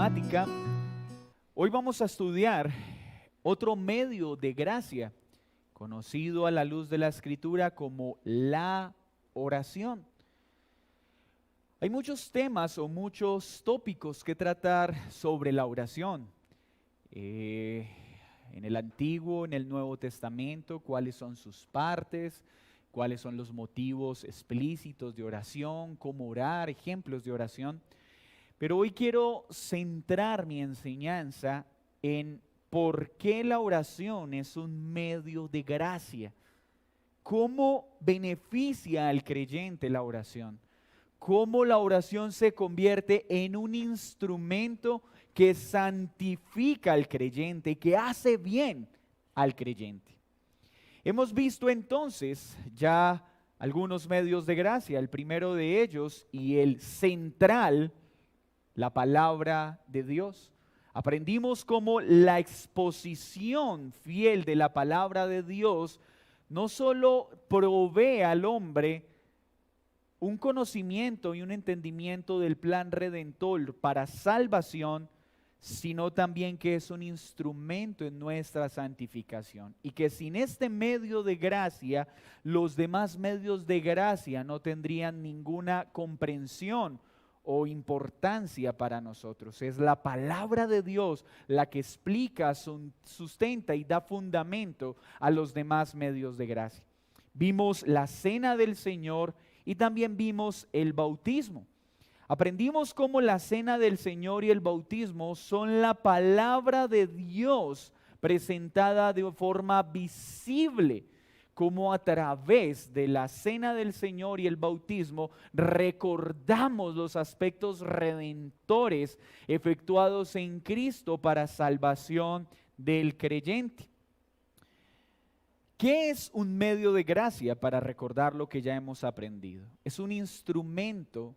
temática. Hoy vamos a estudiar otro medio de gracia, conocido a la luz de la Escritura como la oración. Hay muchos temas o muchos tópicos que tratar sobre la oración. En el Antiguo, en el Nuevo Testamento, cuáles son sus partes, cuáles son los motivos explícitos de oración, cómo orar, ejemplos de oración. Pero hoy quiero centrar mi enseñanza en por qué la oración es un medio de gracia. ¿Cómo beneficia al creyente la oración? ¿Cómo la oración se convierte en un instrumento que santifica al creyente, que hace bien al creyente? Hemos visto entonces ya algunos medios de gracia. El primero de ellos y el central, la palabra de Dios. Aprendimos cómo la exposición fiel de la palabra de Dios no solo provee al hombre un conocimiento y un entendimiento del plan redentor para salvación, sino también que es un instrumento en nuestra santificación. Y que sin este medio de gracia, los demás medios de gracia no tendrían ninguna comprensión o importancia para nosotros. Es la palabra de Dios la que explica, sustenta y da fundamento a los demás medios de gracia. Vimos la cena del Señor y también vimos el bautismo. Aprendimos cómo la cena del Señor y el bautismo son la palabra de Dios presentada de forma visible, como a través de la cena del Señor y el bautismo recordamos los aspectos redentores efectuados en Cristo para salvación del creyente. ¿Qué es un medio de gracia para recordar lo que ya hemos aprendido? Es un instrumento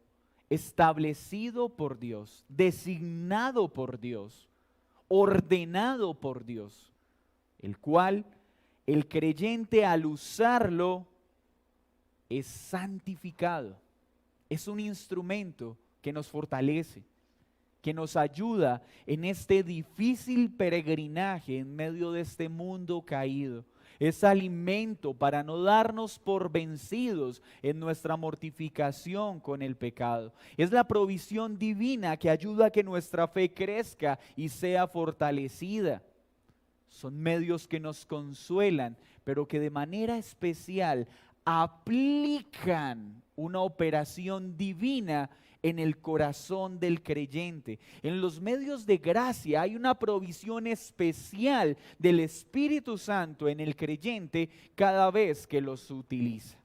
establecido por Dios, designado por Dios, ordenado por Dios, el cual el creyente al usarlo es santificado. Es un instrumento que nos fortalece, que nos ayuda en este difícil peregrinaje en medio de este mundo caído. Es alimento para no darnos por vencidos en nuestra mortificación con el pecado. Es la provisión divina que ayuda a que nuestra fe crezca y sea fortalecida. Son medios que nos consuelan, pero que de manera especial aplican una operación divina en el corazón del creyente. En los medios de gracia hay una provisión especial del Espíritu Santo en el creyente cada vez que los utiliza.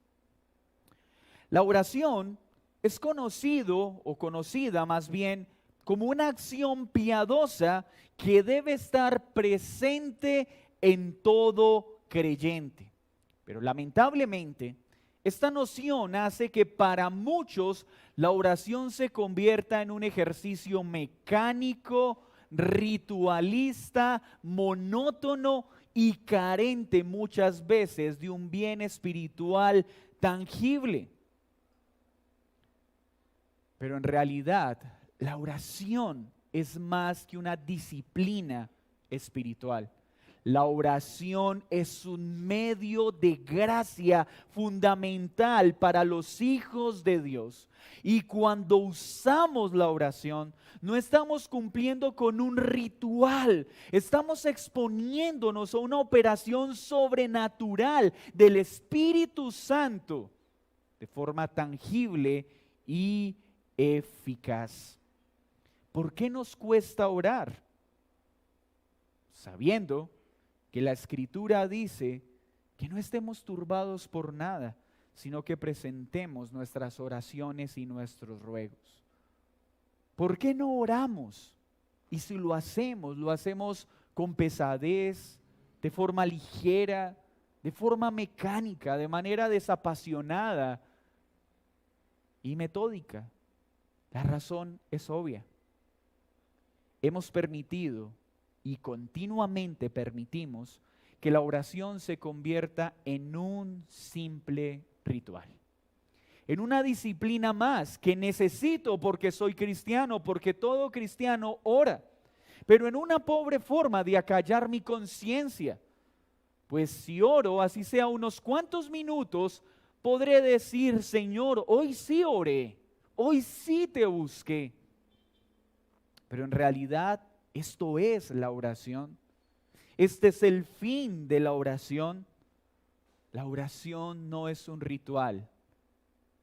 La oración es conocida más bien como una acción piadosa que debe estar presente en todo creyente. Pero lamentablemente, esta noción hace que para muchos la oración se convierta en un ejercicio mecánico, ritualista, monótono y carente muchas veces de un bien espiritual tangible. Pero en realidad, la oración es más que una disciplina espiritual. La oración es un medio de gracia fundamental para los hijos de Dios. Y cuando usamos la oración, no estamos cumpliendo con un ritual, estamos exponiéndonos a una operación sobrenatural del Espíritu Santo de forma tangible y eficaz. ¿Por qué nos cuesta orar? Sabiendo que la Escritura dice que no estemos turbados por nada, sino que presentemos nuestras oraciones y nuestros ruegos. ¿Por qué no oramos? Y si lo hacemos con pesadez, de forma ligera, de forma mecánica, de manera desapasionada y metódica. La razón es obvia. Hemos permitido y continuamente permitimos que la oración se convierta en un simple ritual. en una disciplina más que necesito porque soy cristiano, porque todo cristiano ora, pero en una pobre forma de acallar mi conciencia. Pues si oro, así sea unos cuantos minutos, podré decir: Señor, hoy sí oré, hoy sí te busqué. Pero en realidad esto es la oración. Este es el fin de la oración. La oración no es un ritual.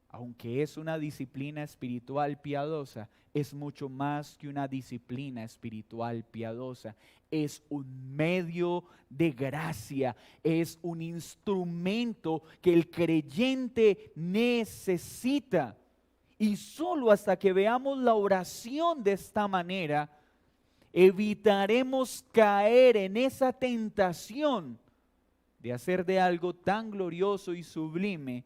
Aunque es una disciplina espiritual piadosa, es mucho más que una disciplina espiritual piadosa. Es un medio de gracia, es un instrumento que el creyente necesita. Y solo hasta que veamos la oración de esta manera, evitaremos caer en esa tentación de hacer de algo tan glorioso y sublime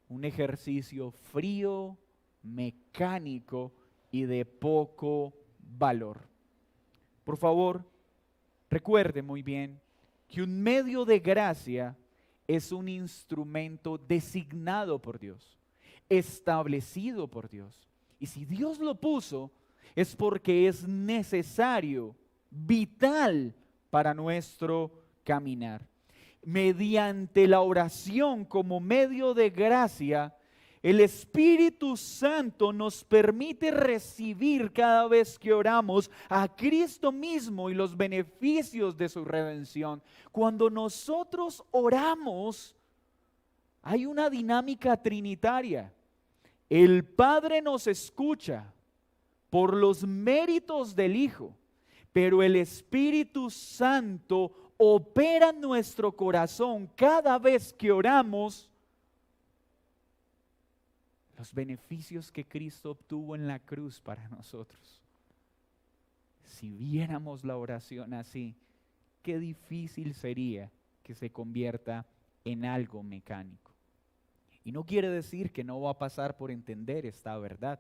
un ejercicio frío, mecánico y de poco valor. Por favor, recuerde muy bien que un medio de gracia es un instrumento designado por Dios, establecido por Dios. Y si Dios lo puso, es porque es necesario, vital para nuestro caminar. Mediante la oración como medio de gracia, el Espíritu Santo nos permite recibir cada vez que oramos a Cristo mismo y los beneficios de su redención. Cuando nosotros oramos, hay una dinámica trinitaria. El Padre nos escucha por los méritos del Hijo, pero el Espíritu Santo opera en nuestro corazón cada vez que oramos los beneficios que Cristo obtuvo en la cruz para nosotros. Si viéramos la oración así, qué difícil sería que se convierta en algo mecánico. Y no quiere decir que no va a pasar por entender esta verdad.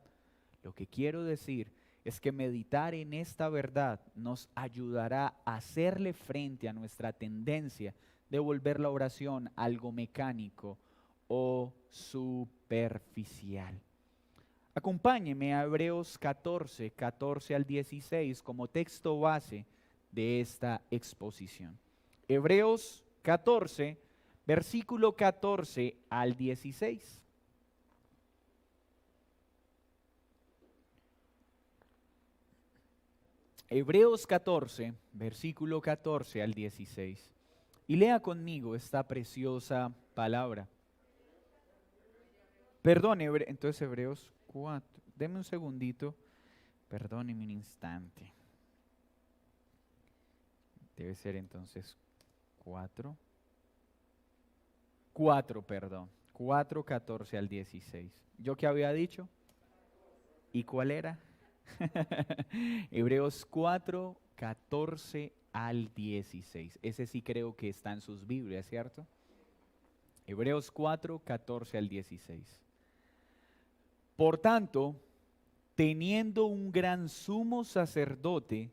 Lo que quiero decir es que meditar en esta verdad nos ayudará a hacerle frente a nuestra tendencia de volver la oración algo mecánico o superficial. Acompáñeme a Hebreos 14, 14 al 16 como texto base de esta exposición. Hebreos 14, versículo 14 al 16. Hebreos 14, versículo 14 al 16. Y lea conmigo esta preciosa palabra. Perdón, entonces Hebreos 4. Deme un segundito. Perdóneme un instante. Debe ser entonces 4. 4, perdón. 4, 14 al 16. ¿Yo qué había dicho? ¿Y cuál era? Hebreos 4, 14 al 16. Ese sí creo que está en sus Biblias, ¿cierto? Hebreos 4, 14 al 16. Por tanto, teniendo un gran sumo sacerdote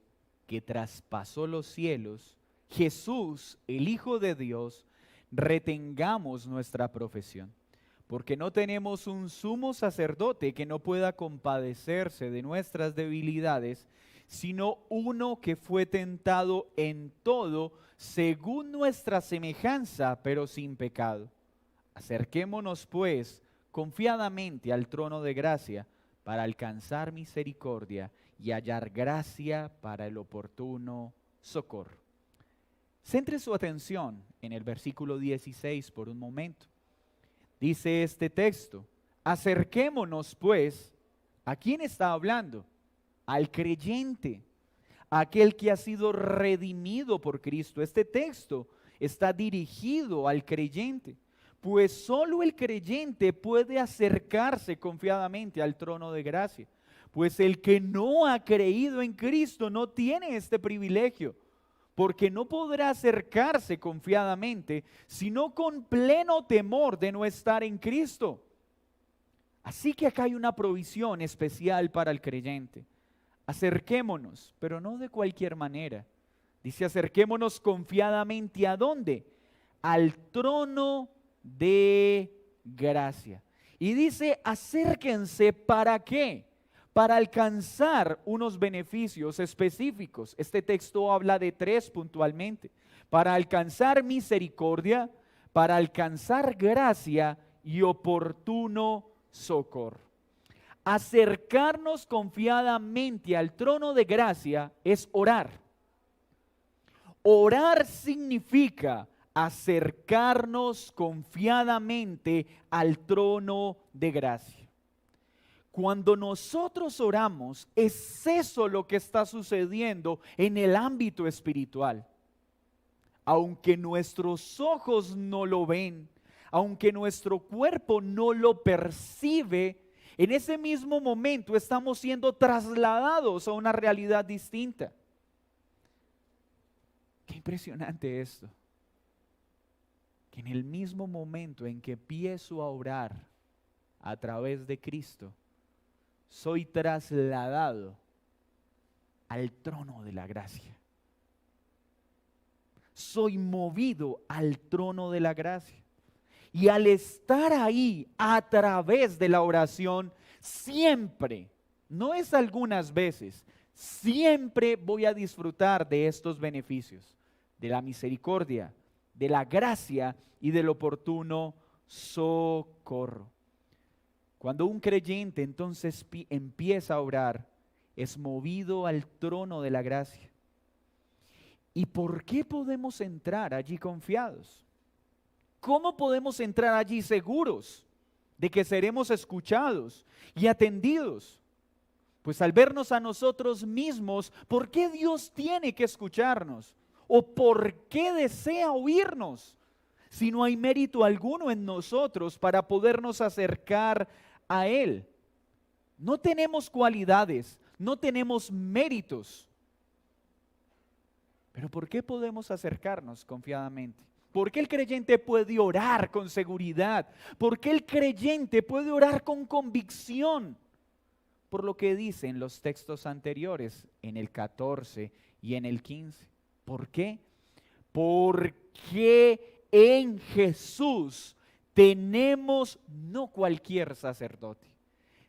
que traspasó los cielos, Jesús, el Hijo de Dios, retengamos nuestra profesión. Porque no tenemos un sumo sacerdote que no pueda compadecerse de nuestras debilidades, sino uno que fue tentado en todo según nuestra semejanza, pero sin pecado. Acerquémonos pues confiadamente al trono de gracia para alcanzar misericordia y hallar gracia para el oportuno socorro. Centre su atención en el versículo 16 por un momento. Dice este texto: acerquémonos pues, ¿a quién está hablando? Al creyente, aquel que ha sido redimido por Cristo. Este texto está dirigido al creyente, pues solo el creyente puede acercarse confiadamente al trono de gracia, pues el que no ha creído en Cristo no tiene este privilegio, porque no podrá acercarse confiadamente, sino con pleno temor de no estar en Cristo. Así que acá hay una provisión especial para el creyente. Acerquémonos, pero no de cualquier manera. Dice: acerquémonos confiadamente, ¿a dónde? Al trono de gracia. Y dice, acérquense, ¿para qué? Para alcanzar unos beneficios específicos. Este texto habla de 3 puntualmente. Para alcanzar misericordia, para alcanzar gracia y oportuno socorro. Acercarnos confiadamente al trono de gracia es orar. Orar significa acercarnos confiadamente al trono de gracia. Cuando nosotros oramos, es eso lo que está sucediendo en el ámbito espiritual. Aunque nuestros ojos no lo ven, aunque nuestro cuerpo no lo percibe, en ese mismo momento estamos siendo trasladados a una realidad distinta. Qué impresionante esto. Que en el mismo momento en que empiezo a orar a través de Cristo, soy trasladado al trono de la gracia. Soy movido al trono de la gracia. Y al estar ahí a través de la oración, siempre, no es algunas veces, siempre voy a disfrutar de estos beneficios, de la misericordia, de la gracia y del oportuno socorro. Cuando un creyente entonces empieza a orar, es movido al trono de la gracia. ¿Y por qué podemos entrar allí confiados? ¿Cómo podemos entrar allí seguros de que seremos escuchados y atendidos? Pues al vernos a nosotros mismos, ¿por qué Dios tiene que escucharnos? ¿O por qué desea oírnos? Si no hay mérito alguno en nosotros para podernos acercar a Él. No tenemos cualidades, no tenemos méritos. Pero ¿por qué podemos acercarnos confiadamente? ¿Por qué el creyente puede orar con seguridad? ¿Por qué el creyente puede orar con convicción? Por lo que dicen los textos anteriores, en el 14 y en el 15. ¿Por qué? Porque en Jesús tenemos no cualquier sacerdote.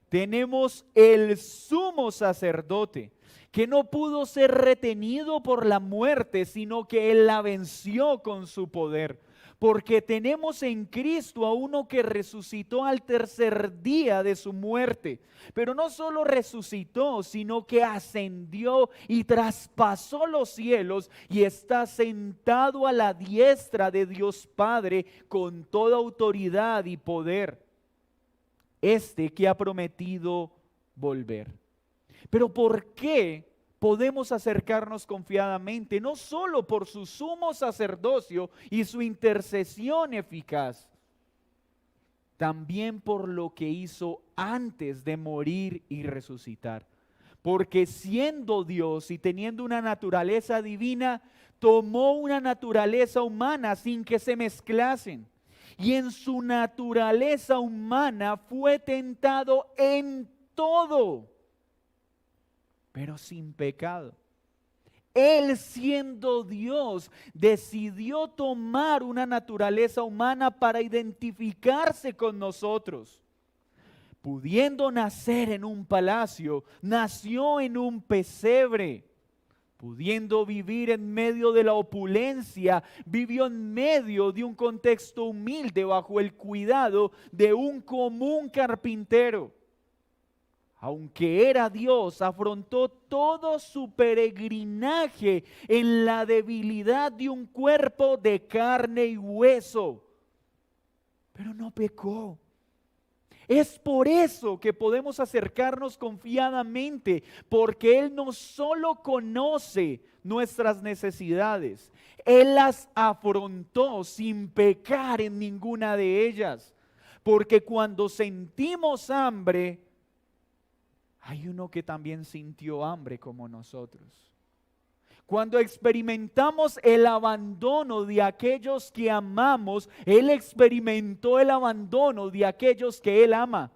Tenemos el sumo sacerdote que no pudo ser retenido por la muerte, sino que Él la venció con su poder. Porque tenemos en Cristo a uno que resucitó al tercer día de su muerte. Pero no solo resucitó, sino que ascendió y traspasó los cielos y está sentado a la diestra de Dios Padre con toda autoridad y poder. Este que ha prometido volver. Pero ¿por qué podemos acercarnos confiadamente? No solo por su sumo sacerdocio y su intercesión eficaz, también por lo que hizo antes de morir y resucitar. Porque siendo Dios y teniendo una naturaleza divina, tomó una naturaleza humana sin que se mezclasen. Y en su naturaleza humana fue tentado en todo, pero sin pecado. Él, siendo Dios, decidió tomar una naturaleza humana para identificarse con nosotros. Pudiendo nacer en un palacio, nació en un pesebre. Pudiendo vivir en medio de la opulencia, vivió en medio de un contexto humilde bajo el cuidado de un común carpintero. Aunque era Dios, afrontó todo su peregrinaje en la debilidad de un cuerpo de carne y hueso. Pero no pecó. Es por eso que podemos acercarnos confiadamente, porque Él no solo conoce nuestras necesidades, Él las afrontó sin pecar en ninguna de ellas. Porque cuando sentimos hambre, hay uno que también sintió hambre como nosotros. Cuando experimentamos el abandono de aquellos que amamos, Él experimentó el abandono de aquellos que Él ama.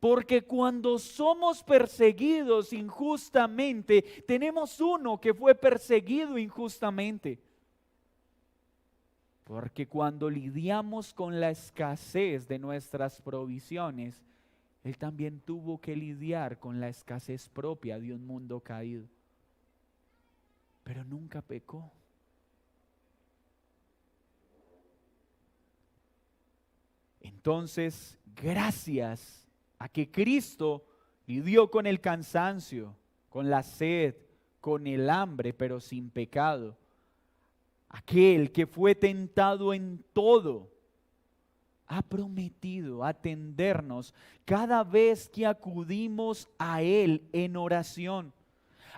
Porque cuando somos perseguidos injustamente, tenemos uno que fue perseguido injustamente. Porque cuando lidiamos con la escasez de nuestras provisiones, Él también tuvo que lidiar con la escasez propia de un mundo caído. Pero nunca pecó. Entonces, gracias a que Cristo lidió con el cansancio, con la sed, con el hambre, pero sin pecado. Aquel que fue tentado en todo, ha prometido atendernos cada vez que acudimos a Él en oración.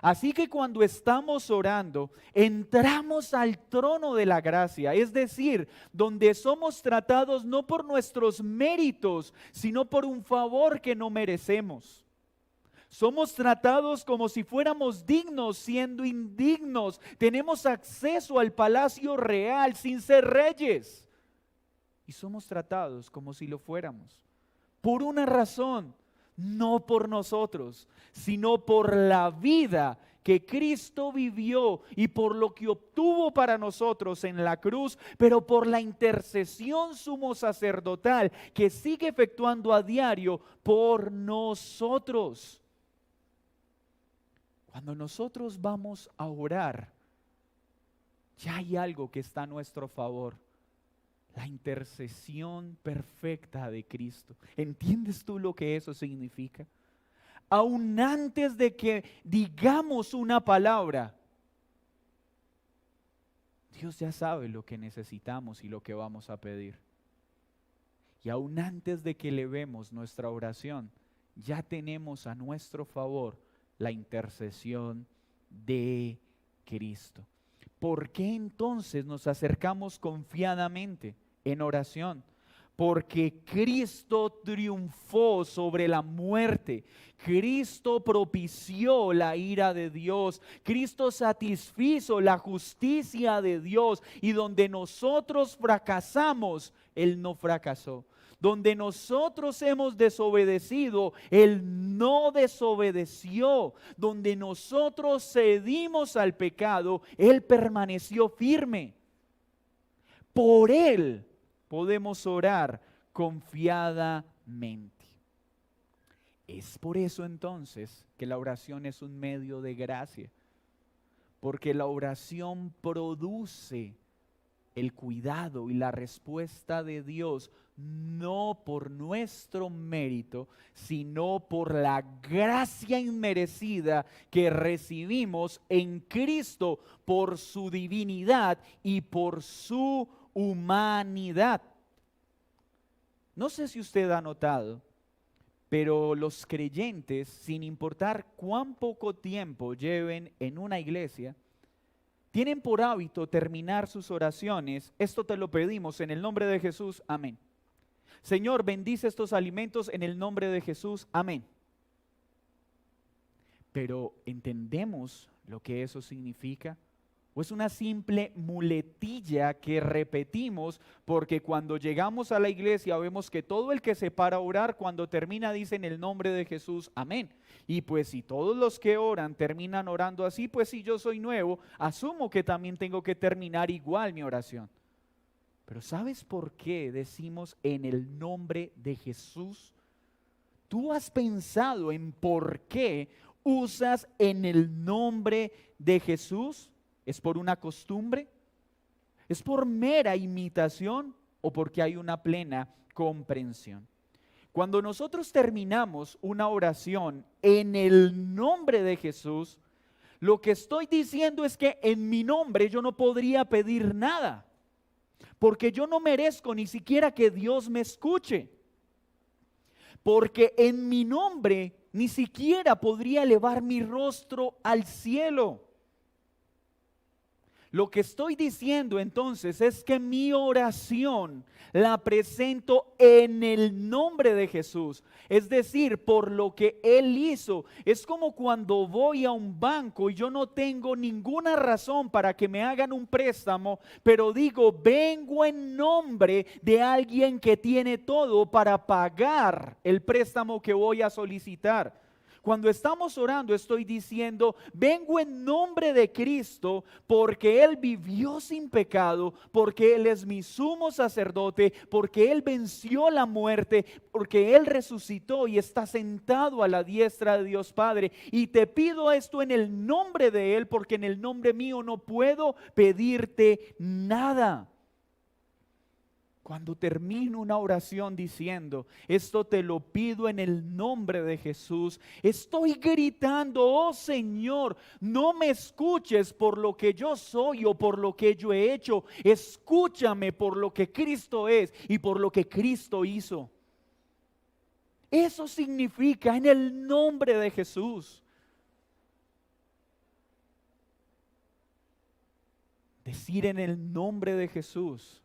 Así que cuando estamos orando, entramos al trono de la gracia, es decir, donde somos tratados no por nuestros méritos, sino por un favor que no merecemos. Somos tratados como si fuéramos dignos, siendo indignos. Tenemos acceso al palacio real sin ser reyes. Y somos tratados como si lo fuéramos. Por una razón, no por nosotros, sino por la vida que Cristo vivió y por lo que obtuvo para nosotros en la cruz, pero por la intercesión sumo sacerdotal que sigue efectuando a diario por nosotros. Cuando nosotros vamos a orar, ya hay algo que está a nuestro favor. La intercesión perfecta de Cristo. ¿Entiendes tú lo que eso significa? Aún antes de que digamos una palabra, Dios ya sabe lo que necesitamos y lo que vamos a pedir. Y aún antes de que elevemos nuestra oración, ya tenemos a nuestro favor la intercesión de Cristo. ¿Por qué entonces nos acercamos confiadamente en oración? Porque Cristo triunfó sobre la muerte. Cristo propició la ira de Dios. Cristo satisfizo la justicia de Dios. Y donde nosotros fracasamos, Él no fracasó. Donde nosotros hemos desobedecido, Él no desobedeció. Donde nosotros cedimos al pecado, Él permaneció firme. Por Él podemos orar confiadamente. Es por eso entonces que la oración es un medio de gracia. Porque la oración produce el cuidado y la respuesta de Dios, no por nuestro mérito, sino por la gracia inmerecida que recibimos en Cristo por su divinidad y por su humanidad. No sé si usted ha notado, pero los creyentes, sin importar cuán poco tiempo lleven en una iglesia, tienen por hábito terminar sus oraciones. Esto te lo pedimos en el nombre de Jesús, amén. Señor, bendice estos alimentos en el nombre de Jesús, amén. Pero ¿entendemos lo que eso significa? ¿O es una simple muletilla que repetimos porque cuando llegamos a la iglesia vemos que todo el que se para a orar cuando termina dice en el nombre de Jesús, amén? Y pues si todos los que oran terminan orando así, pues si yo soy nuevo, asumo que también tengo que terminar igual mi oración. Pero ¿sabes por qué decimos en el nombre de Jesús? ¿Tú has pensado en por qué usas en el nombre de Jesús? ¿Es por una costumbre? ¿Es por mera imitación o porque hay una plena comprensión? Cuando nosotros terminamos una oración en el nombre de Jesús, lo que estoy diciendo es que en mi nombre yo no podría pedir nada, porque yo no merezco ni siquiera que Dios me escuche, porque en mi nombre ni siquiera podría elevar mi rostro al cielo. Lo que estoy diciendo entonces es que mi oración la presento en el nombre de Jesús, es decir, por lo que Él hizo. Es como cuando voy a un banco y yo no tengo ninguna razón para que me hagan un préstamo, pero digo, vengo en nombre de alguien que tiene todo para pagar el préstamo que voy a solicitar. Cuando estamos orando, estoy diciendo, vengo en nombre de Cristo porque Él vivió sin pecado, porque Él es mi sumo sacerdote, porque Él venció la muerte, porque Él resucitó y está sentado a la diestra de Dios Padre. Y te pido esto en el nombre de Él, porque en el nombre mío no puedo pedirte nada. Cuando termino una oración diciendo, esto te lo pido en el nombre de Jesús, estoy gritando, oh Señor, no me escuches por lo que yo soy o por lo que yo he hecho, escúchame por lo que Cristo es y por lo que Cristo hizo. Eso significa en el nombre de Jesús. Decir en el nombre de Jesús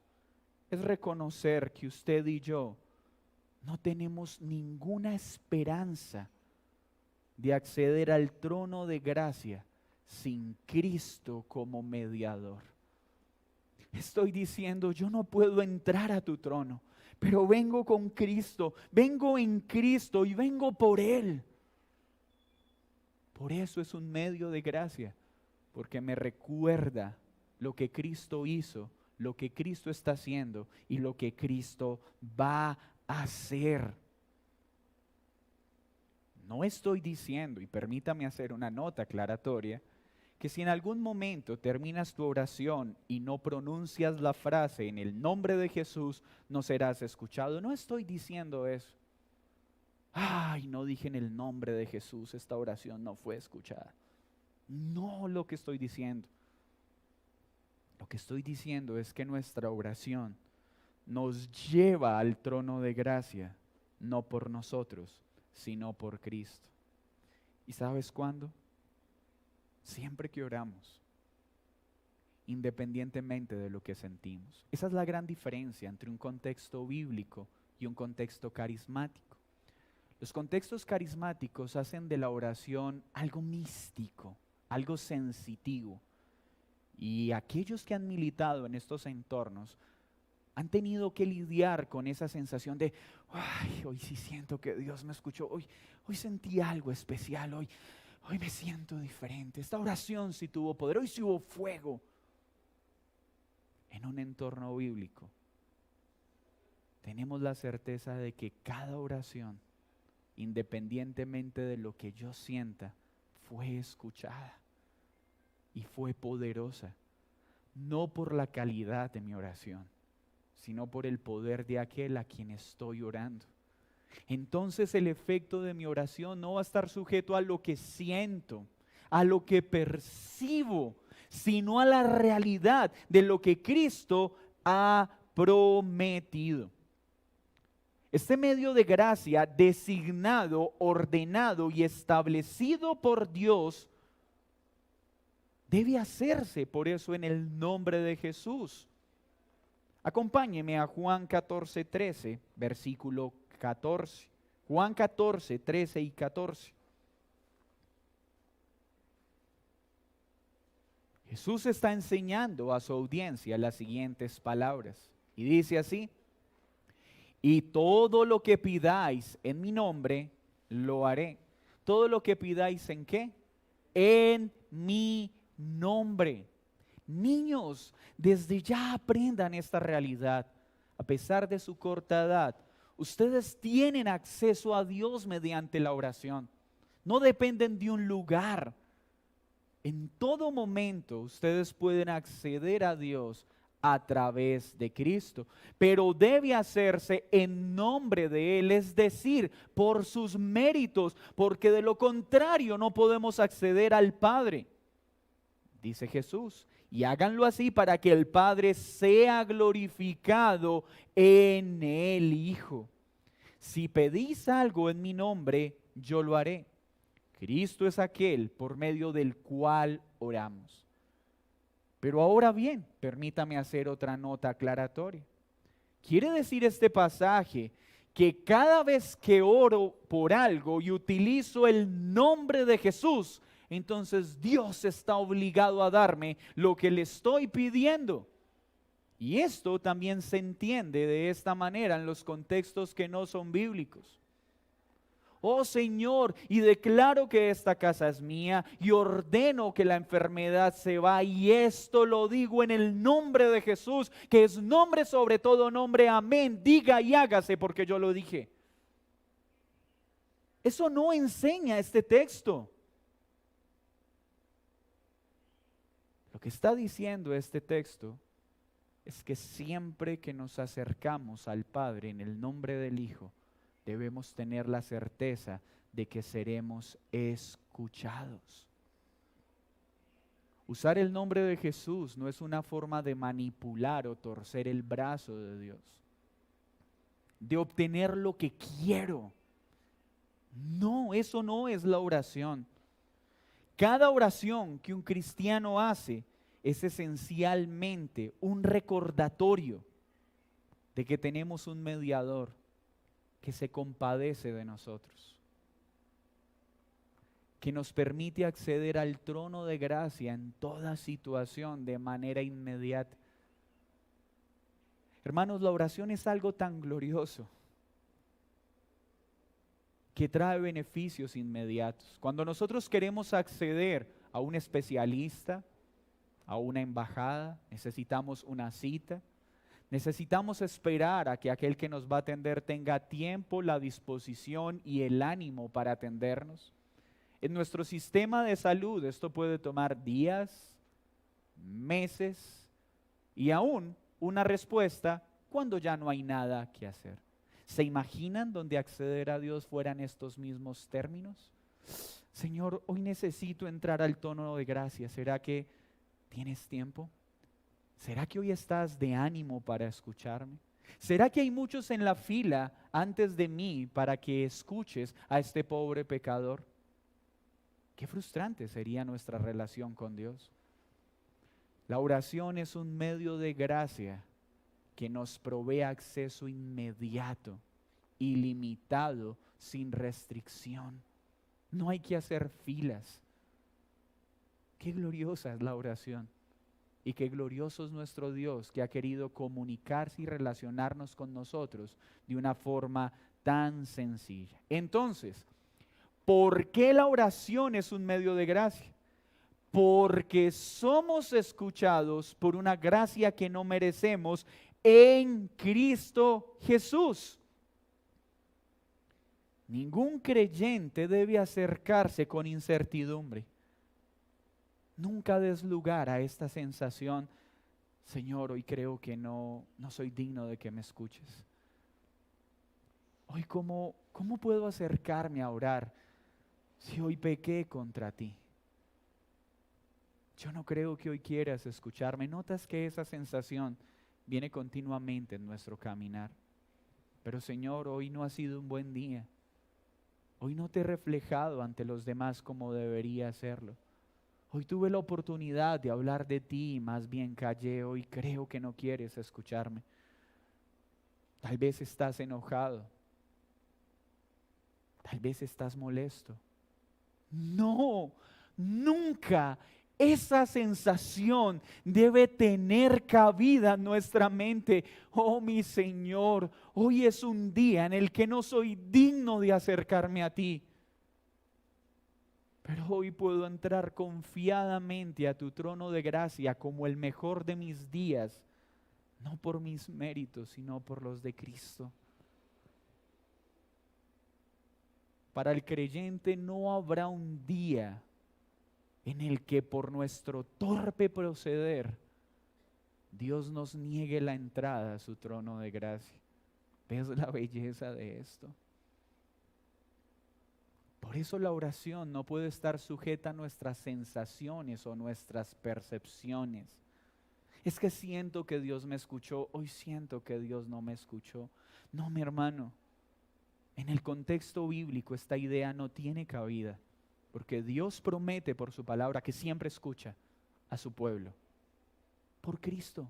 es reconocer que usted y yo no tenemos ninguna esperanza de acceder al trono de gracia sin Cristo como mediador. Estoy diciendo, yo no puedo entrar a tu trono, pero vengo con Cristo, vengo en Cristo y vengo por Él. Por eso es un medio de gracia, porque me recuerda lo que Cristo hizo, lo que Cristo está haciendo y lo que Cristo va a hacer. No estoy diciendo, y permítame hacer una nota aclaratoria, que si en algún momento terminas tu oración y no pronuncias la frase en el nombre de Jesús, no serás escuchado. No estoy diciendo eso. Ay, no dije en el nombre de Jesús, esta oración no fue escuchada. No lo que estoy diciendo. Lo que estoy diciendo es que nuestra oración nos lleva al trono de gracia, no por nosotros, sino por Cristo. ¿Y sabes cuándo? Siempre que oramos, independientemente de lo que sentimos. Esa es la gran diferencia entre un contexto bíblico y un contexto carismático. Los contextos carismáticos hacen de la oración algo místico, algo sensitivo. Y aquellos que han militado en estos entornos han tenido que lidiar con esa sensación de, ay, hoy sí siento que Dios me escuchó, hoy sentí algo especial, hoy me siento diferente, esta oración sí tuvo poder, hoy sí hubo fuego. En un entorno bíblico tenemos la certeza de que cada oración, independientemente de lo que yo sienta, fue escuchada. Y fue poderosa, no por la calidad de mi oración, sino por el poder de aquel a quien estoy orando. Entonces el efecto de mi oración no va a estar sujeto a lo que siento, a lo que percibo, sino a la realidad de lo que Cristo ha prometido. Este medio de gracia designado, ordenado y establecido por Dios debe hacerse por eso en el nombre de Jesús. Acompáñeme a Juan 14, 13, versículo 14. Juan 14, 13 y 14. Jesús está enseñando a su audiencia las siguientes palabras. Y dice así: y todo lo que pidáis en mi nombre, lo haré. Todo lo que pidáis, ¿en qué? En mi nombre. Niños, desde ya aprendan esta realidad. A pesar de su corta edad, ustedes tienen acceso a Dios mediante la oración. No dependen de un lugar. En todo momento ustedes pueden acceder a Dios a través de Cristo, pero debe hacerse en nombre de Él, es decir, por sus méritos, porque de lo contrario no podemos acceder al Padre. Dice Jesús, y háganlo así para que el Padre sea glorificado en el Hijo. Si pedís algo en mi nombre, yo lo haré. Cristo es aquel por medio del cual oramos. Pero ahora bien, permítame hacer otra nota aclaratoria. Quiere decir este pasaje que cada vez que oro por algo y utilizo el nombre de Jesús, entonces Dios está obligado a darme lo que le estoy pidiendo. Y esto también se entiende de esta manera en los contextos que no son bíblicos. Oh Señor, y declaro que esta casa es mía y ordeno que la enfermedad se va. Y esto lo digo en el nombre de Jesús, que es nombre sobre todo nombre. Amén. Diga y hágase porque yo lo dije. Eso no enseña este texto. Lo que está diciendo este texto es que siempre que nos acercamos al Padre en el nombre del Hijo, debemos tener la certeza de que seremos escuchados. Usar el nombre de Jesús no es una forma de manipular o torcer el brazo de Dios, de obtener lo que quiero. No, eso no es la oración. Cada oración que un cristiano hace es esencialmente un recordatorio de que tenemos un mediador que se compadece de nosotros, que nos permite acceder al trono de gracia en toda situación de manera inmediata. Hermanos, la oración es algo tan glorioso que trae beneficios inmediatos. Cuando nosotros queremos acceder a un especialista, a una embajada, necesitamos una cita. Necesitamos esperar a que aquel que nos va a atender tenga tiempo, la disposición y el ánimo para atendernos. En nuestro sistema de salud esto puede tomar días, meses y aún una respuesta cuando ya no hay nada que hacer. ¿Se imaginan donde acceder a Dios fueran estos mismos términos? Señor, hoy necesito entrar al trono de gracia. ¿Será que tienes tiempo? ¿Será que hoy estás de ánimo para escucharme? ¿Será que hay muchos en la fila antes de mí para que escuches a este pobre pecador? Qué frustrante sería nuestra relación con Dios. La oración es un medio de gracia que nos provee acceso inmediato, ilimitado, sin restricción. No hay que hacer filas. Qué gloriosa es la oración. Y qué glorioso es nuestro Dios que ha querido comunicarse y relacionarnos con nosotros de una forma tan sencilla. Entonces, ¿por qué la oración es un medio de gracia? Porque somos escuchados por una gracia que no merecemos en Cristo Jesús. Ningún creyente debe acercarse con incertidumbre. Nunca des lugar a esta sensación, Señor, hoy creo que no soy digno de que me escuches. Hoy, ¿cómo puedo acercarme a orar si hoy pequé contra ti? Yo no creo que hoy quieras escucharme. ¿Notas que esa sensación viene continuamente en nuestro caminar? Pero Señor, hoy no ha sido un buen día. Hoy no te he reflejado ante los demás como debería hacerlo. Hoy tuve la oportunidad de hablar de ti y más bien callé. Hoy creo que no quieres escucharme. Tal vez estás enojado. Tal vez estás molesto. No, nunca esa sensación debe tener cabida en nuestra mente. Oh mi Señor, hoy es un día en el que no soy digno de acercarme a ti. Pero hoy puedo entrar confiadamente a tu trono de gracia como el mejor de mis días, no por mis méritos, sino por los de Cristo. Para el creyente no habrá un día en el que por nuestro torpe proceder Dios nos niegue la entrada a su trono de gracia. ¿Ves la belleza de esto? Por eso la oración no puede estar sujeta a nuestras sensaciones o nuestras percepciones. Es que siento que Dios me escuchó, hoy siento que Dios no me escuchó. No, mi hermano, en el contexto bíblico esta idea no tiene cabida, porque Dios promete por su palabra que siempre escucha a su pueblo, por Cristo.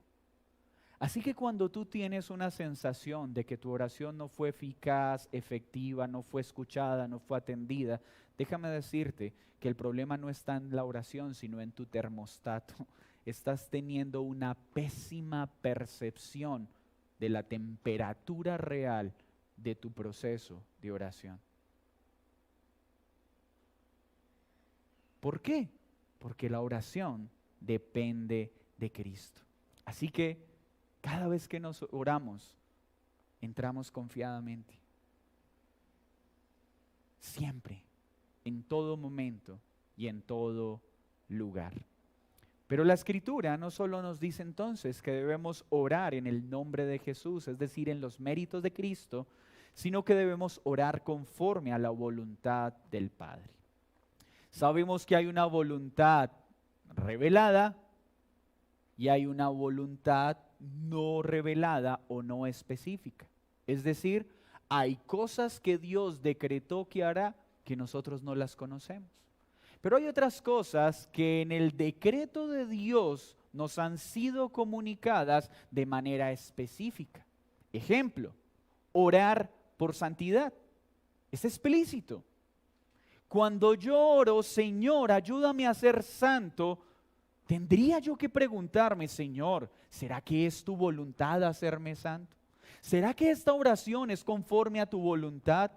Así que cuando tú tienes una sensación de que tu oración no fue eficaz, efectiva, no fue escuchada, no fue atendida, déjame decirte que el problema no está en la oración, sino en tu termostato. Estás teniendo una pésima percepción de la temperatura real de tu proceso de oración. ¿Por qué? Porque la oración depende de Cristo. Así que cada vez que nos oramos, entramos confiadamente. Siempre, en todo momento y en todo lugar. Pero la Escritura no solo nos dice entonces que debemos orar en el nombre de Jesús, es decir, en los méritos de Cristo, sino que debemos orar conforme a la voluntad del Padre. Sabemos que hay una voluntad revelada y hay una voluntad no revelada o no específica. Es decir, hay cosas que Dios decretó que hará que nosotros no las conocemos. Pero hay otras cosas que en el decreto de Dios nos han sido comunicadas de manera específica. Ejemplo, orar por santidad. Es explícito. Cuando yo oro, Señor, ayúdame a ser santo, tendría yo que preguntarme, Señor, ¿será que es tu voluntad hacerme santo? ¿Será que esta oración es conforme a tu voluntad?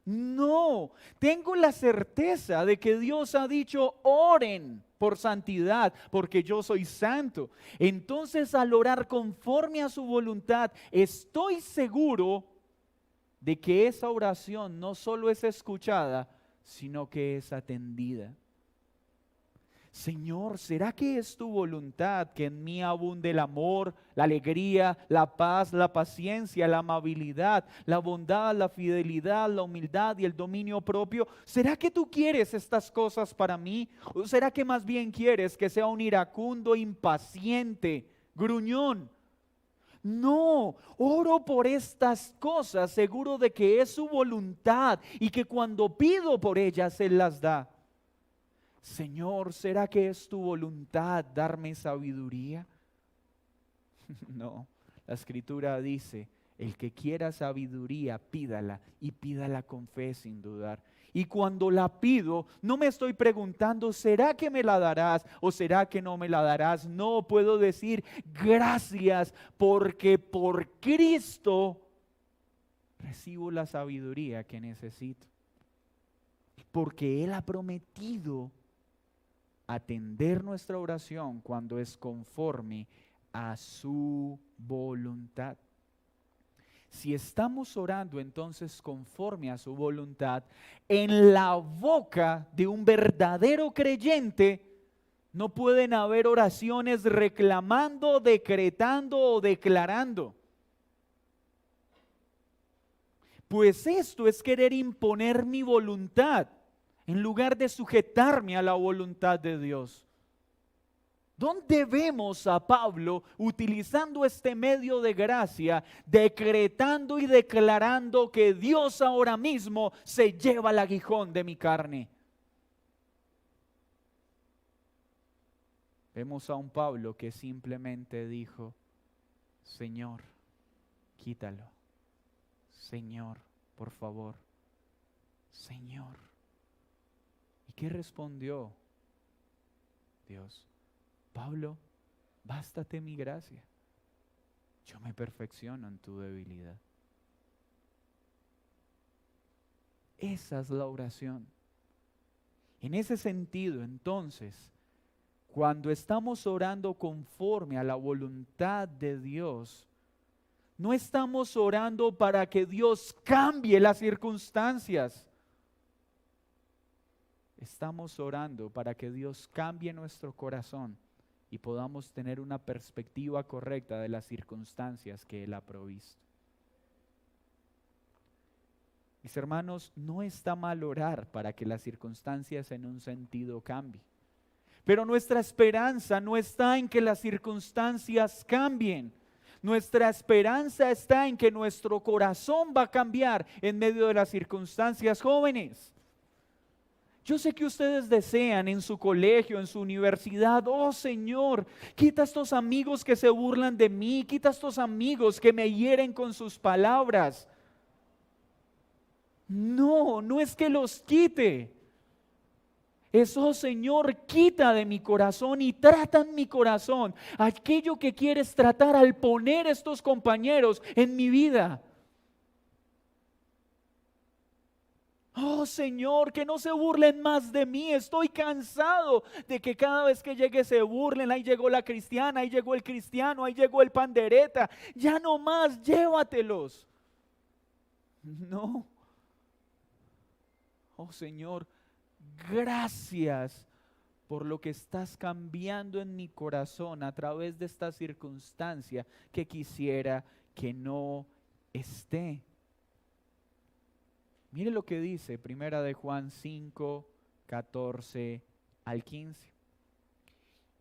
No, tengo la certeza de que Dios ha dicho, oren por santidad, porque yo soy santo. Entonces, al orar conforme a su voluntad, estoy seguro de que esa oración no solo es escuchada, sino que es atendida. Señor, ¿será que es tu voluntad que en mí abunde el amor, la alegría, la paz, la paciencia, la amabilidad, la bondad, la fidelidad, la humildad y el dominio propio? ¿Será que tú quieres estas cosas para mí? ¿O será que más bien quieres que sea un iracundo, impaciente, gruñón? No, oro por estas cosas seguro de que es su voluntad y que cuando pido por ellas Él las da. Señor, ¿será que es tu voluntad darme sabiduría? No, la Escritura dice, el que quiera sabiduría, pídala y pídala con fe sin dudar. Y cuando la pido, no me estoy preguntando, ¿será que me la darás o será que no me la darás? No, puedo decir gracias porque por Cristo recibo la sabiduría que necesito. Porque Él ha prometido atender nuestra oración cuando es conforme a su voluntad. Si estamos orando entonces conforme a su voluntad, en la boca de un verdadero creyente no pueden haber oraciones reclamando, decretando o declarando. Pues esto es querer imponer mi voluntad en lugar de sujetarme a la voluntad de Dios. ¿Dónde vemos a Pablo utilizando este medio de gracia, decretando y declarando que Dios ahora mismo se lleva el aguijón de mi carne? Vemos a un Pablo que simplemente dijo, Señor, quítalo. Señor, por favor. Señor. ¿Y qué respondió Dios? Pablo, bástate mi gracia. Yo me perfecciono en tu debilidad. Esa es la oración. En ese sentido, entonces, cuando estamos orando conforme a la voluntad de Dios, no estamos orando para que Dios cambie las circunstancias. Estamos orando para que Dios cambie nuestro corazón y podamos tener una perspectiva correcta de las circunstancias que Él ha provisto. Mis hermanos, no está mal orar para que las circunstancias en un sentido cambien. Pero nuestra esperanza no está en que las circunstancias cambien. Nuestra esperanza está en que nuestro corazón va a cambiar en medio de las circunstancias, jóvenes. Yo sé que ustedes desean en su colegio, en su universidad, oh Señor, quita estos amigos que se burlan de mí, quita estos amigos que me hieren con sus palabras. No, no es que los quite. Es, oh Señor, quita de mi corazón y trata en mi corazón aquello que quieres tratar al poner estos compañeros en mi vida. Oh Señor, que no se burlen más de mí. Estoy cansado de que cada vez que llegue se burlen. Ahí llegó la cristiana, ahí llegó el cristiano, ahí llegó el pandereta. Ya no más, llévatelos. No. Oh Señor, gracias por lo que estás cambiando en mi corazón a través de esta circunstancia que quisiera que no esté. Mire lo que dice Primera de Juan 5, 14 al 15.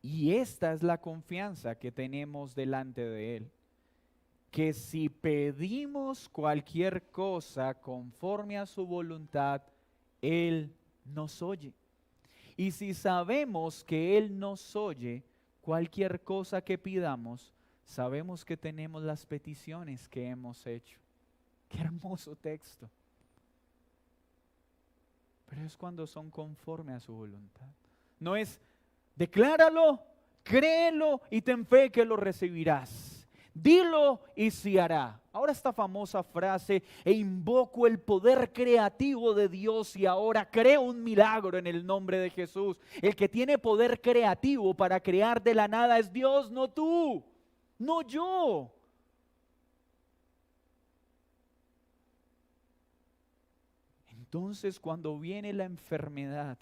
Y esta es la confianza que tenemos delante de Él, que si pedimos cualquier cosa conforme a su voluntad, Él nos oye. Y si sabemos que Él nos oye, cualquier cosa que pidamos, sabemos que tenemos las peticiones que hemos hecho. Qué hermoso texto. Pero es cuando son conforme a su voluntad. No es, decláralo, créelo y ten fe que lo recibirás. Dilo y se hará. Ahora esta famosa frase, e invoco el poder creativo de Dios y ahora creo un milagro en el nombre de Jesús. El que tiene poder creativo para crear de la nada es Dios, no tú, no yo. Entonces, cuando viene la enfermedad,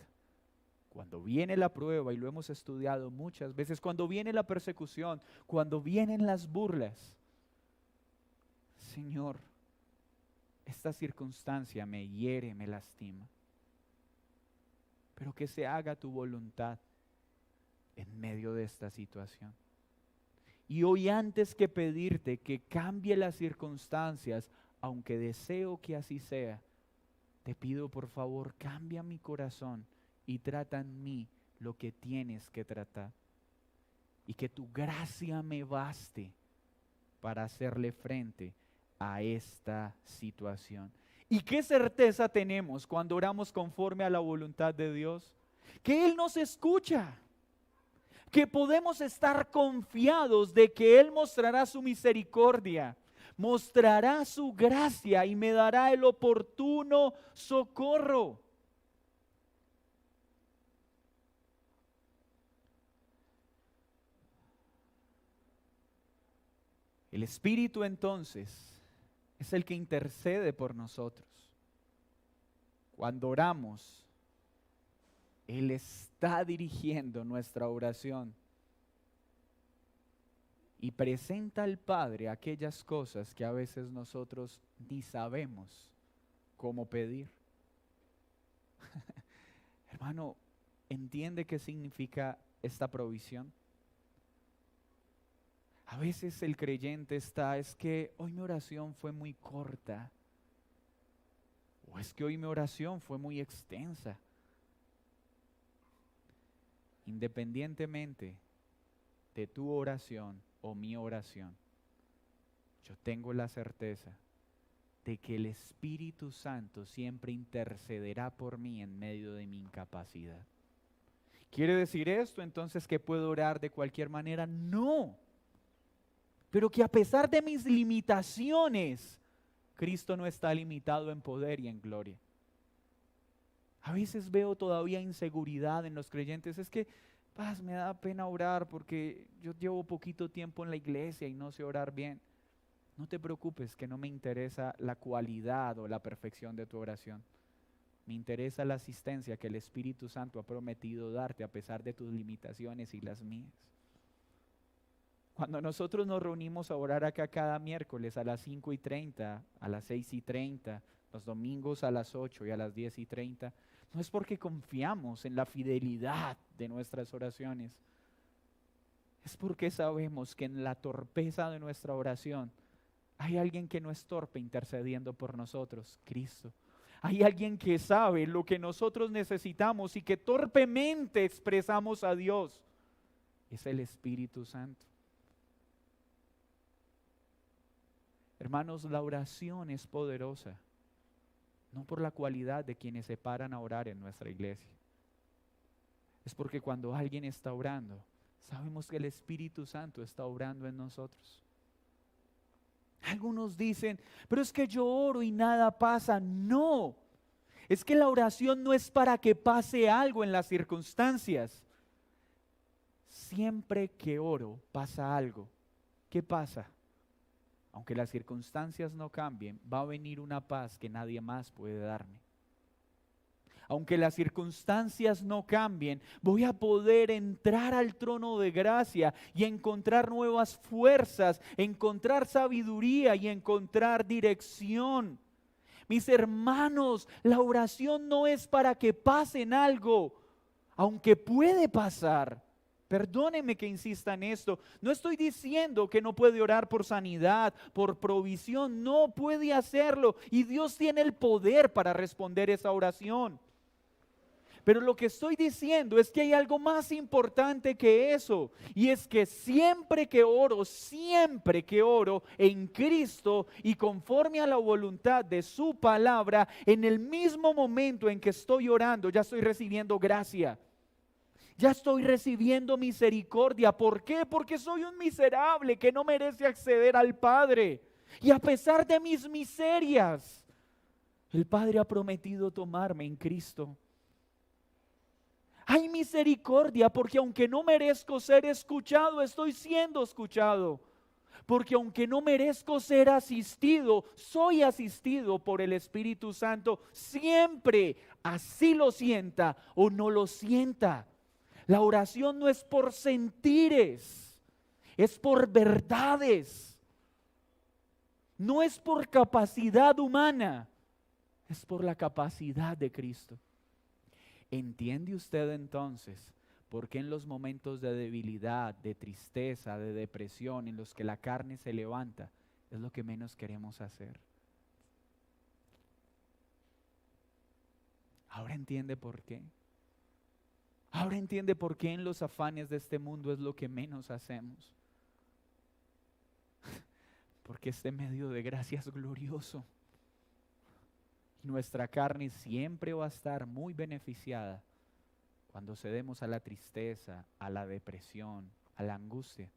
cuando viene la prueba, y lo hemos estudiado muchas veces, cuando viene la persecución, cuando vienen las burlas, Señor, esta circunstancia me hiere, me lastima, pero que se haga tu voluntad en medio de esta situación. Y hoy, antes que pedirte que cambie las circunstancias, aunque deseo que así sea, te pido por favor, cambia mi corazón y trata en mí lo que tienes que tratar. Y que tu gracia me baste para hacerle frente a esta situación. ¿Y qué certeza tenemos cuando oramos conforme a la voluntad de Dios? Que Él nos escucha. Que podemos estar confiados de que Él mostrará su misericordia, mostrará su gracia y me dará el oportuno socorro. El Espíritu entonces es el que intercede por nosotros. Cuando oramos, Él está dirigiendo nuestra oración y presenta al Padre aquellas cosas que a veces nosotros ni sabemos cómo pedir. Hermano, ¿entiende qué significa esta provisión? A veces el creyente es que hoy mi oración fue muy corta, o es que hoy mi oración fue muy extensa. Independientemente de tu oración o mi oración, yo tengo la certeza de que el Espíritu Santo siempre intercederá por mí en medio de mi incapacidad. ¿Quiere decir esto entonces que puedo orar de cualquier manera? No. Pero que a pesar de mis limitaciones, Cristo no está limitado en poder y en gloria. A veces veo todavía inseguridad en los creyentes. Es que, paz, me da pena orar porque yo llevo poquito tiempo en la iglesia y no sé orar bien. No te preocupes, que no me interesa la cualidad o la perfección de tu oración. Me interesa la asistencia que el Espíritu Santo ha prometido darte a pesar de tus limitaciones y las mías. Cuando nosotros nos reunimos a orar acá cada miércoles a las 5:30, a las 6:30, los domingos a las 8 y a las 10:30, no es porque confiamos en la fidelidad de nuestras oraciones. Es porque sabemos que en la torpeza de nuestra oración hay alguien que no es torpe intercediendo por nosotros, Cristo. Hay alguien que sabe lo que nosotros necesitamos y que torpemente expresamos a Dios. Es el Espíritu Santo. Hermanos, la oración es poderosa, no por la cualidad de quienes se paran a orar en nuestra iglesia. Es porque cuando alguien está orando, sabemos que el Espíritu Santo está obrando en nosotros. Algunos dicen, pero es que yo oro y nada pasa. No, Es que la oración no es para que pase algo en las circunstancias. Siempre que oro pasa algo. ¿Qué pasa? Aunque las circunstancias no cambien, va a venir una paz que nadie más puede darme. Aunque las circunstancias no cambien, voy a poder entrar al trono de gracia y encontrar nuevas fuerzas, encontrar sabiduría y encontrar dirección. Mis hermanos, la oración no es para que pasen algo, aunque puede pasar. Perdóneme que insista en esto. No estoy diciendo que no puede orar por sanidad, por provisión. No puede hacerlo. Y Dios tiene el poder para responder esa oración. Pero lo que estoy diciendo es que hay algo más importante que eso. Y es que siempre que oro en Cristo y conforme a la voluntad de su palabra, en el mismo momento en que estoy orando, ya estoy recibiendo gracia. Ya estoy recibiendo misericordia. ¿Por qué? Porque soy un miserable que no merece acceder al Padre. Y a pesar de mis miserias, el Padre ha prometido tomarme en Cristo. Hay misericordia porque aunque no merezco ser escuchado, estoy siendo escuchado. Porque aunque no merezco ser asistido, soy asistido por el Espíritu Santo siempre, así lo sienta o no lo sienta. La oración no es por sentires, es por verdades. No es por capacidad humana, es por la capacidad de Cristo. ¿Entiende usted entonces por qué en los momentos de debilidad, de tristeza, de depresión, en los que la carne se levanta, es lo que menos queremos hacer? Ahora entiende por qué. Ahora entiende por qué en los afanes de este mundo es lo que menos hacemos. Porque este medio de gracia es glorioso. Nuestra carne siempre va a estar muy beneficiada cuando cedemos a la tristeza, a la depresión, a la angustia.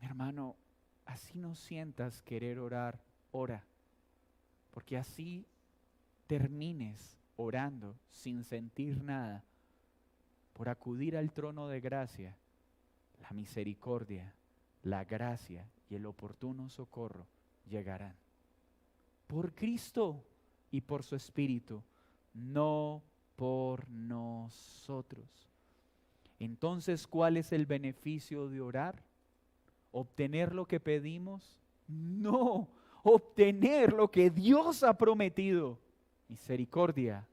Mi hermano, así no sientas querer orar, ora. Porque así termines orando sin sentir nada, por acudir al trono de gracia, la misericordia, la gracia y el oportuno socorro llegarán. Por Cristo y por su Espíritu, no por nosotros. Entonces, ¿cuál es el beneficio de orar? ¿Obtener lo que pedimos? No, obtener lo que Dios ha prometido: misericordia,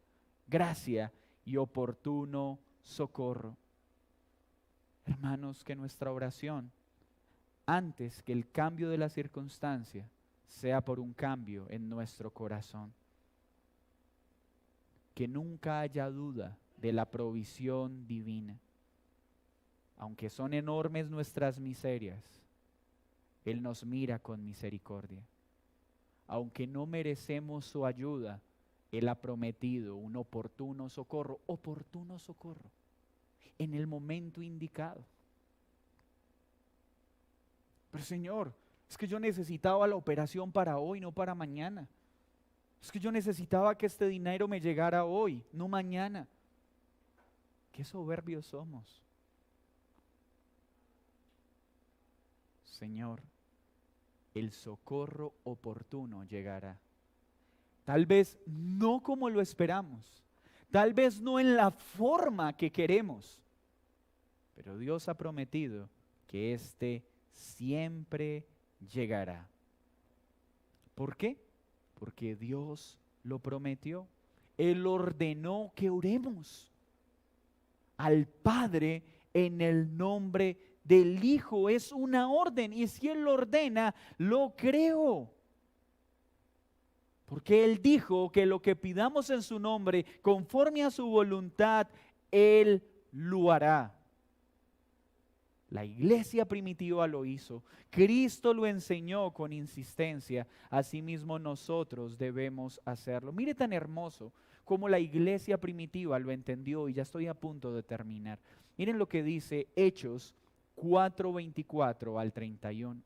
gracia y oportuno socorro. Hermanos, que nuestra oración, antes que el cambio de la circunstancia, sea por un cambio en nuestro corazón. Que nunca haya duda de la provisión divina. Aunque son enormes nuestras miserias, Él nos mira con misericordia. Aunque no merecemos su ayuda, Él ha prometido un oportuno socorro, en el momento indicado. Pero Señor, es que yo necesitaba la operación para hoy, no para mañana. Es que yo necesitaba que este dinero me llegara hoy, no mañana. Qué soberbios somos. Señor, el socorro oportuno llegará. Tal vez no como lo esperamos, tal vez no en la forma que queremos, pero Dios ha prometido que este siempre llegará. ¿Por qué? Porque Dios lo prometió. Él ordenó que oremos al Padre en el nombre del Hijo. Es una orden, y si Él lo ordena, lo creo. Porque Él dijo que lo que pidamos en su nombre, conforme a su voluntad, Él lo hará. La iglesia primitiva lo hizo, Cristo lo enseñó con insistencia, asimismo nosotros debemos hacerlo. Mire tan hermoso como la iglesia primitiva lo entendió, y ya estoy a punto de terminar. Miren lo que dice Hechos 4:24 al 31.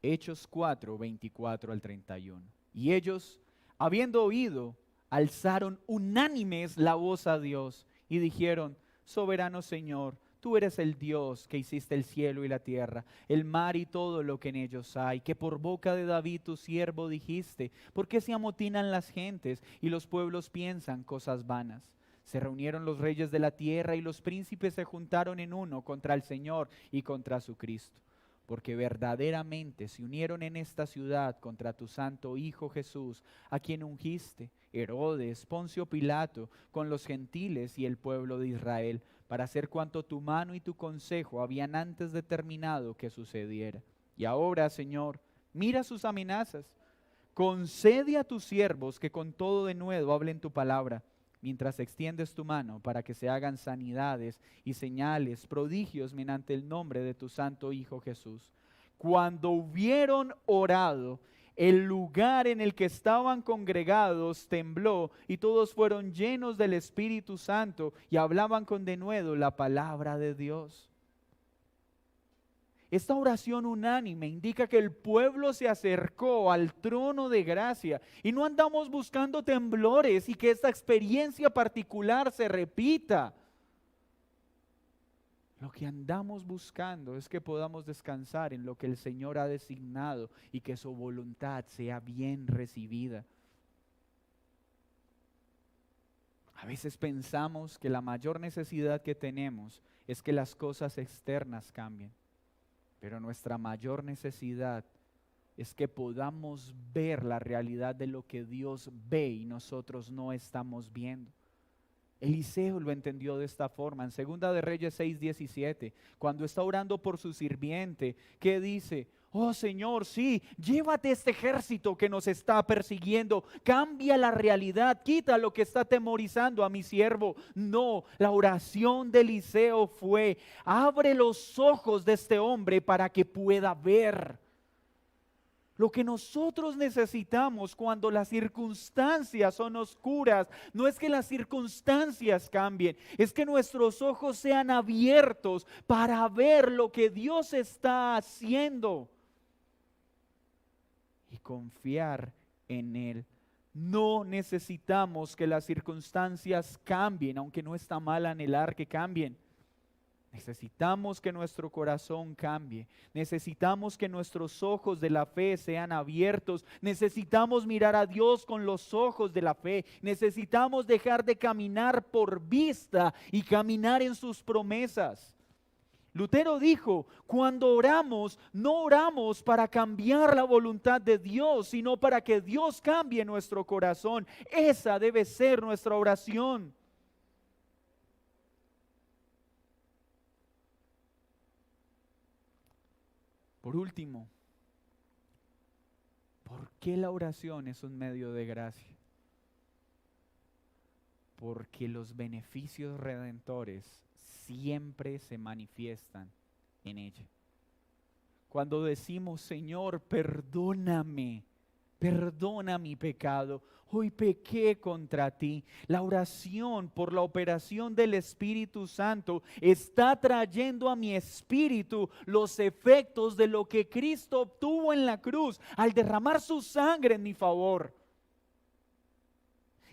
Hechos 4:24 al 31. Y ellos, Habiendo oído, alzaron unánimes la voz a Dios y dijeron: soberano Señor, tú eres el Dios que hiciste el cielo y la tierra, el mar y todo lo que en ellos hay, que por boca de David tu siervo dijiste: ¿por qué se amotinan las gentes y los pueblos piensan cosas vanas? Se reunieron los reyes de la tierra y los príncipes se juntaron en uno contra el Señor y contra su Cristo. Porque verdaderamente se unieron en esta ciudad contra tu santo Hijo Jesús, a quien ungiste, Herodes, Poncio Pilato, con los gentiles y el pueblo de Israel, para hacer cuanto tu mano y tu consejo habían antes determinado que sucediera. Y ahora, Señor, mira sus amenazas. Concede a tus siervos que con todo denuedo hablen tu palabra, mientras extiendes tu mano para que se hagan sanidades y señales, prodigios mediante el nombre de tu santo Hijo Jesús. Cuando hubieron orado, el lugar en el que estaban congregados tembló y todos fueron llenos del Espíritu Santo y hablaban con denuedo la palabra de Dios. Esta oración unánime indica que el pueblo se acercó al trono de gracia y no andamos buscando temblores y que esta experiencia particular se repita. Lo que andamos buscando es que podamos descansar en lo que el Señor ha designado y que su voluntad sea bien recibida. A veces pensamos que la mayor necesidad que tenemos es que las cosas externas cambien. Pero nuestra mayor necesidad es que podamos ver la realidad de lo que Dios ve y nosotros no estamos viendo. Eliseo lo entendió de esta forma. En 2 de Reyes 6:17, cuando está orando por su sirviente, ¿qué dice? Oh Señor, sí, llévate este ejército que nos está persiguiendo, cambia la realidad, quita lo que está atemorizando a mi siervo. No, la oración de Eliseo fue: abre los ojos de este hombre para que pueda ver. Lo que nosotros necesitamos cuando las circunstancias son oscuras, no es que las circunstancias cambien, es que nuestros ojos sean abiertos para ver lo que Dios está haciendo y confiar en Él. No necesitamos que las circunstancias cambien, aunque no está mal anhelar que cambien. Necesitamos que nuestro corazón cambie. Necesitamos que nuestros ojos de la fe sean abiertos. Necesitamos mirar a Dios con los ojos de la fe. Necesitamos dejar de caminar por vista y caminar en sus promesas. Lutero dijo: cuando oramos, no oramos para cambiar la voluntad de Dios, sino para que Dios cambie nuestro corazón. Esa debe ser nuestra oración. Por último, ¿por qué la oración es un medio de gracia? Porque los beneficios redentores siempre se manifiestan en ella. Cuando decimos: Señor, perdóname, perdona mi pecado, hoy pequé contra ti. La oración por la operación del Espíritu Santo está trayendo a mi espíritu los efectos de lo que Cristo obtuvo en la cruz al derramar su sangre en mi favor.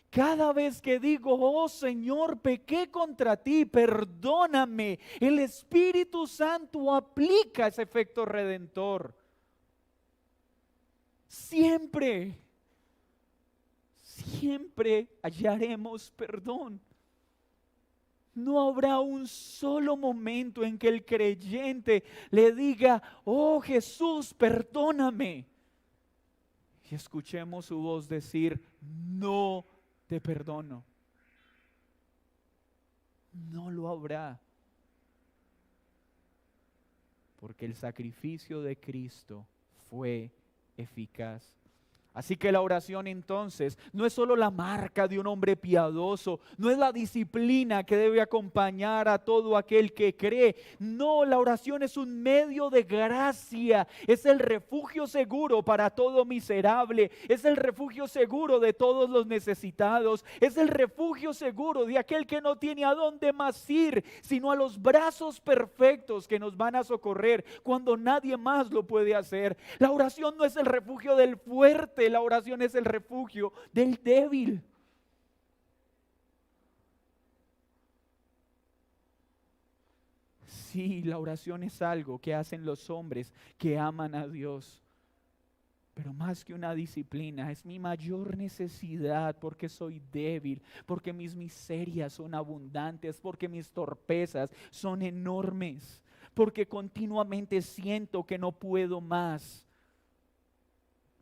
Cada vez que digo: oh Señor, pequé contra ti, perdóname, el Espíritu Santo aplica ese efecto redentor. Siempre hallaremos perdón. No habrá un solo momento en que el creyente le diga: oh Jesús, perdóname, y escuchemos su voz decir: no te perdono. No lo habrá, porque el sacrificio de Cristo fue eficaz. Así que la oración entonces no es solo la marca de un hombre piadoso, no es la disciplina que debe acompañar a todo aquel que cree. No, la oración es un medio de gracia, es el refugio seguro para todo miserable, es el refugio seguro de todos los necesitados, es el refugio seguro de aquel que no tiene a dónde más ir, sino a los brazos perfectos que nos van a socorrer cuando nadie más lo puede hacer. La oración no es el refugio del fuerte, fuerte, la oración es el refugio del débil. Sí, la oración es algo que hacen los hombres que aman a Dios. Pero más que una disciplina, es mi mayor necesidad porque soy débil, porque mis miserias son abundantes, porque mis torpezas son enormes, porque continuamente siento que no puedo más.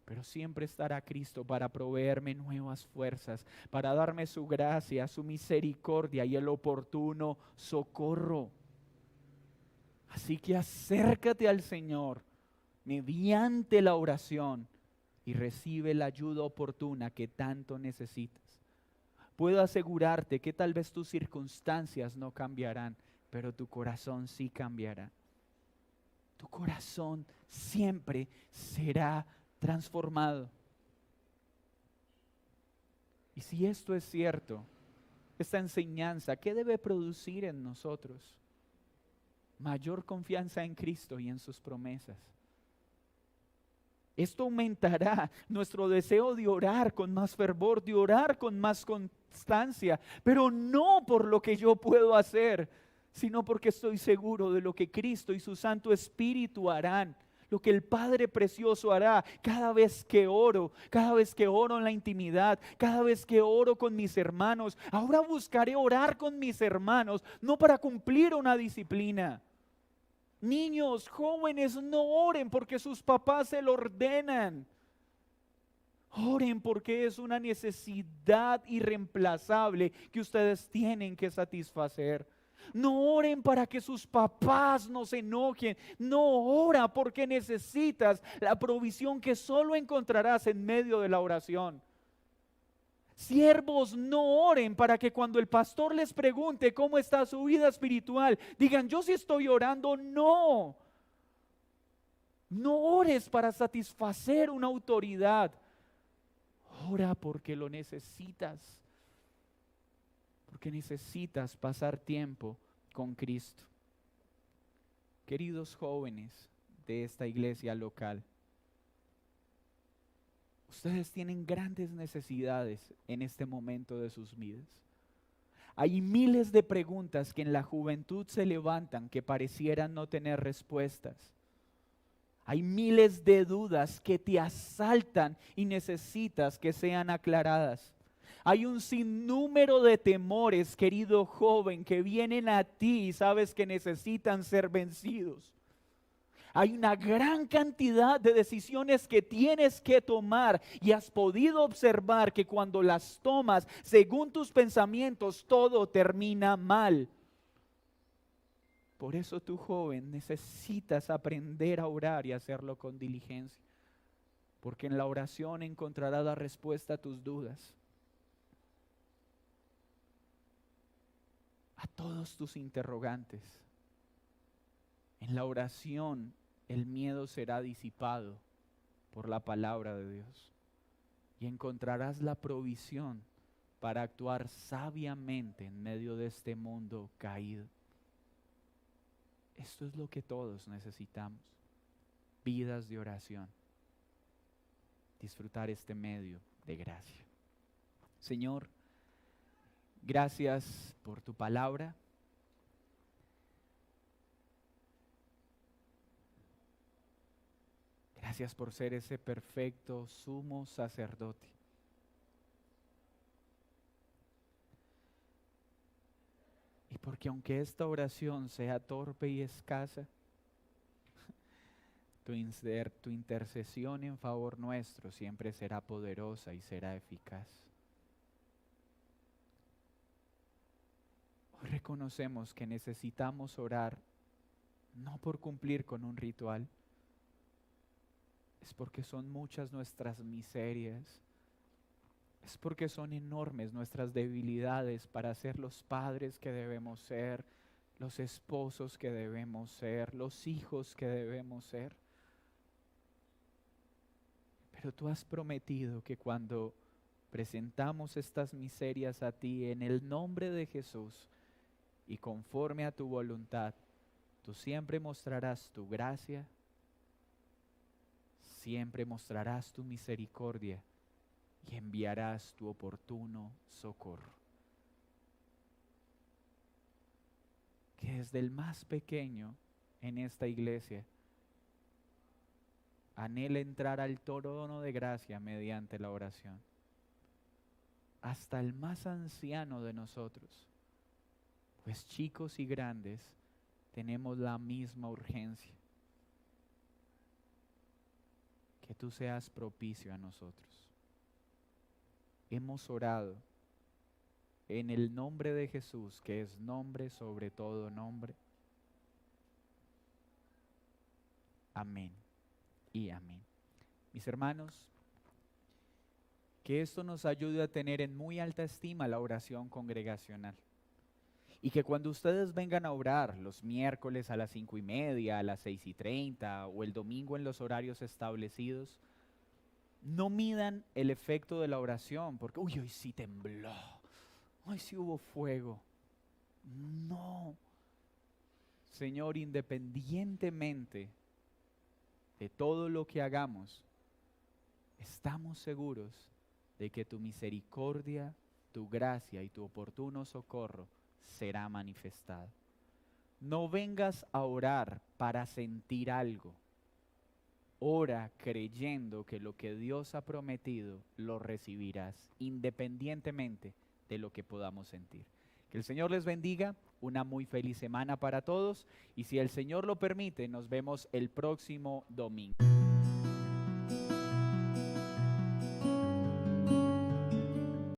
Pero siempre estará Cristo para proveerme nuevas fuerzas, para darme su gracia, su misericordia y el oportuno socorro. Así que acércate al Señor mediante la oración y recibe la ayuda oportuna que tanto necesitas. Puedo asegurarte que tal vez tus circunstancias no cambiarán, pero tu corazón sí cambiará. Tu corazón siempre será transformado. Y si esto es cierto, esta enseñanza, ¿qué debe producir en nosotros? Mayor confianza en Cristo y en sus promesas. Esto aumentará nuestro deseo de orar con más fervor, de orar con más constancia, pero no por lo que yo puedo hacer, sino porque estoy seguro de lo que Cristo y su Santo Espíritu harán, lo que el Padre Precioso hará cada vez que oro en la intimidad, cada vez que oro con mis hermanos. Ahora buscaré orar con mis hermanos, no para cumplir una disciplina. Niños, jóvenes, no oren porque sus papás se lo ordenan. Oren porque es una necesidad irreemplazable que ustedes tienen que satisfacer. No oren para que sus papás no se enojen. No, ora porque necesitas la provisión que solo encontrarás en medio de la oración. Siervos, no oren para que cuando el pastor les pregunte cómo está su vida espiritual, digan, yo sí estoy orando. No, no ores para satisfacer una autoridad. Ora porque lo necesitas, porque necesitas pasar tiempo con Cristo. Queridos jóvenes de esta iglesia local, ustedes tienen grandes necesidades en este momento de sus vidas. Hay miles de preguntas que en la juventud se levantan que parecieran no tener respuestas. Hay miles de dudas que te asaltan y necesitas que sean aclaradas. Hay un sinnúmero de temores, querido joven, que vienen a ti y sabes que necesitan ser vencidos. Hay una gran cantidad de decisiones que tienes que tomar y has podido observar que cuando las tomas según tus pensamientos todo termina mal. Por eso tú, joven, necesitas aprender a orar y hacerlo con diligencia, porque en la oración encontrarás la respuesta a tus dudas, a todos tus interrogantes. En la oración el miedo será disipado por la palabra de Dios y encontrarás la provisión para actuar sabiamente en medio de este mundo caído. Esto es lo que todos necesitamos, vidas de oración, disfrutar este medio de gracia. Señor, gracias por tu palabra. Gracias por ser ese perfecto sumo sacerdote. Y porque aunque esta oración sea torpe y escasa, tu intercesión en favor nuestro siempre será poderosa y será eficaz. Hoy reconocemos que necesitamos orar no por cumplir con un ritual, es porque son muchas nuestras miserias, es porque son enormes nuestras debilidades para ser los padres que debemos ser, los esposos que debemos ser, los hijos que debemos ser. Pero tú has prometido que cuando presentamos estas miserias a ti en el nombre de Jesús y conforme a tu voluntad, tú siempre mostrarás tu gracia, siempre mostrarás tu misericordia y enviarás tu oportuno socorro. Que desde el más pequeño en esta iglesia anhele entrar al trono de gracia mediante la oración. Hasta el más anciano de nosotros, pues chicos y grandes tenemos la misma urgencia. Que tú seas propicio a nosotros. Hemos orado en el nombre de Jesús, que es nombre sobre todo nombre. Amén y amén. Mis hermanos, que esto nos ayude a tener en muy alta estima la oración congregacional. Y que cuando ustedes vengan a orar los miércoles a las 5:30, a las 6:30 o el domingo en los horarios establecidos, no midan el efecto de la oración, porque uy, hoy sí tembló, hoy sí hubo fuego. No, Señor, independientemente de todo lo que hagamos, estamos seguros de que tu misericordia, tu gracia y tu oportuno socorro será manifestado. No vengas a orar para sentir algo. Ora creyendo que lo que Dios ha prometido lo recibirás, independientemente de lo que podamos sentir. Que el Señor les bendiga, una muy feliz semana para todos y si el Señor lo permite, nos vemos el próximo domingo.